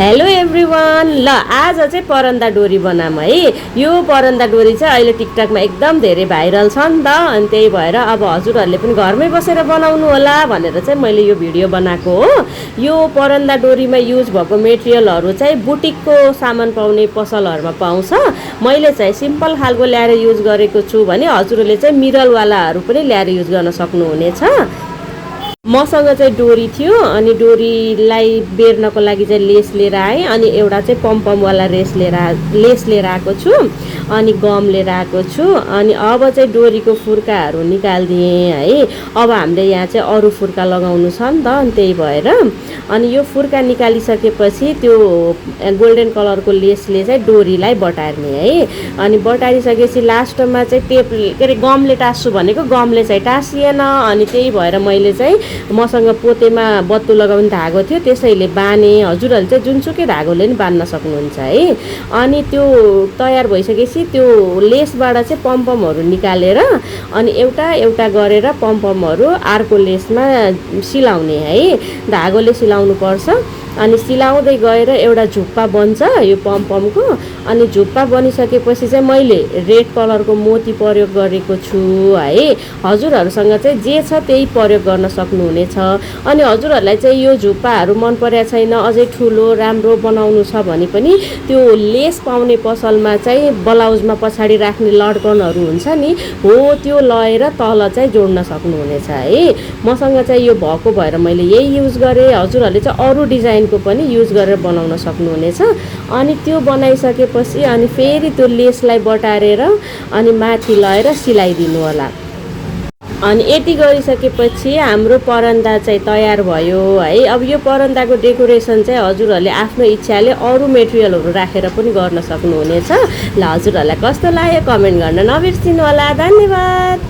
Hello everyone. ल आज चाहिँ परन्दा डोरी बनाऊँ है। यो परन्दा डोरी चाहिँ अहिले टिकटकमा एकदम धेरै भाइरल छ नि त, अनि त्यही भएर अब हजुरहरूले पनि घरमै बसेर बनाउनु होला भनेर चाहिँ मैले यो भिडियो बनाएको हो। यो परन्दा डोरीमा युज भएको मेटेरियलहरू चाहिँ बुटिकको सामान पाउने पसलहरूमा पाउँछ। मैले चाहिँ सिम्पल खालको ल्याएर युज गरेको छु भने हजुरहरूले चाहिँ मिरलवालाहरू पनि ल्याएर युज गर्न सक्नुहुनेछ। मसँग चाहिँ डोरी थियो, अनि डोरीलाई बेर्नको लागि चाहिँ लेस लिएर आएँ, अनि एउटा चाहिँ पमपमवाला लेस लिएर आएको छु, अनि गम लिएर आएको छु। अनि अब चाहिँ डोरीको फुर्काहरू निकालिदिएँ है। अब हामीले यहाँ चाहिँ अरू फुर्का लगाउनु छ नि त, अनि त्यही भएर अनि यो फुर्का निकालिसकेपछि त्यो गोल्डन कलरको लेसले चाहिँ डोरीलाई बटार्ने है। अनि बटारिसकेपछि लास्टमा चाहिँ टेप के अरे गमले टाँस्छु भनेको गमले चाहिँ टाँसिएन, अनि त्यही भएर मैले चाहिँ मसँग पोतेमा बत्तु लगाउने धागो थियो, त्यसैले बाने। हजुरहरूले चाहिँ जुनसुकै धागोले नि बान्न सक्नुहुन्छ है। अनि त्यो तयार भइसकेपछि त्यो लेसबाट चाहिँ पमपमहरू निकालेर अनि एउटा एउटा गरेर पमपमहरू अर्को लेसमा सिलाउने है। धागोले सिलाउनु पर्छ। अनि सिलाउँदै गएर एउटा झुप्पा बन्छ यो पमपमको। अनि झुप्पा बनिसकेपछि चाहिँ मैले रेड कलरको मोती प्रयोग गरेको छु है। हजुरहरूसँग चाहिँ जे छ त्यही प्रयोग गर्न सक्नुहुनेछ। अनि हजुरहरूलाई चाहिँ यो झुप्पाहरू मन परेको छैन, अझै ठुलो राम्रो बनाउनु छ भने पनि त्यो लेस पाउने पसलमा चाहिँ ब्लाउजमा पछाडि राख्ने लड्कनहरू हुन्छ नि, हो त्यो लगाएर तल चाहिँ जोड्न सक्नुहुनेछ है। मसँग चाहिँ यो भएको भएर मैले यही युज गरेँ। हजुरहरूले चाहिँ अरू डिजाइनको पनि युज गरेर बनाउन सक्नुहुनेछ। अनि त्यो बनाइसकेपछि अनि फेरि त्यो लेसलाई बटारेर अनि माथि लगाएर सिलाइदिनु होला। अनि यति गरिसकेपछि हाम्रो परन्दा चाहिँ तयार भयो है। अब यो परन्दाको डेकोरेसन चाहिँ हजुरहरूले आफ्नो इच्छाले अरू मेटेरियलहरू राखेर पनि गर्न सक्नुहुनेछ। ल हजुरहरूलाई कस्तो लाग्यो कमेन्ट गर्न नबिर्सिनु होला। धन्यवाद।